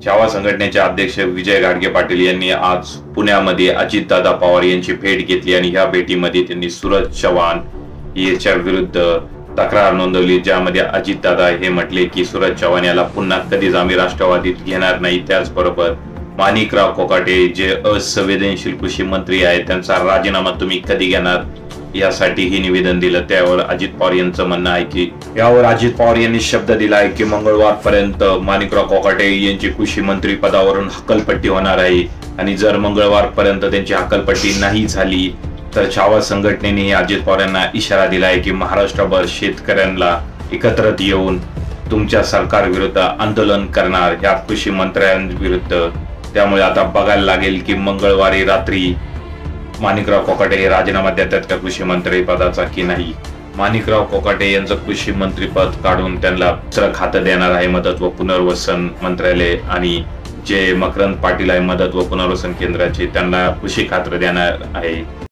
छावा संघटनेचे अध्यक्ष विजय घाडगे पाटील यांनी आज पुण्यामध्ये अजितदादा पवार यांची भेट घेतली आणि या भेटीमध्ये त्यांनी सूरज चव्हाण याच्या विरुद्ध तक्रार नोंदवली, ज्यामध्ये अजितदादा हे म्हटले की सूरज चव्हाण याला पुन्हा कधीच आम्ही राष्ट्रवादीत घेणार नाही। त्याचबरोबर माणिकराव कोकाटे जे असंवेदनशील कृषी मंत्री आहेत त्यांचा राजीनामा तुम्ही कधी घेणार यासाठी ही निवेदन दिलं। त्यावर अजित पवार यांचं म्हणणं आहे की यावर अजित पवार यांनी शब्द दिला आहे की मंगळवारपर्यंत माणिकराव कोकाटे यांची कृषी मंत्री पदावरून हकलपट्टी होणार आहे आणि जर मंगळवारपर्यंत त्यांची हकलपट्टी नाही झाली तर छावा संघटनेने अजित पवार यांना इशारा दिला आहे की महाराष्ट्रभर शेतकऱ्यांना एकत्रित येऊन तुमच्या सरकार विरुद्ध आंदोलन करणार या कृषी मंत्र्यांविरुद्ध। त्यामुळे आता बघायला लागेल की मंगळवारी रात्री माणिकराव कोकाटे हे राजीनामा देतात का कृषी मंत्री पदाचा की नाही। माणिकराव कोकाटे यांचं कृषी मंत्री पद काढून त्यांना दुसरं खातं देणार आहे मदत व पुनर्वसन मंत्रालय, आणि जे मकरंद पाटील आहे मदत व पुनर्वसन केंद्राचे त्यांना कृषी खातं देणार आहे।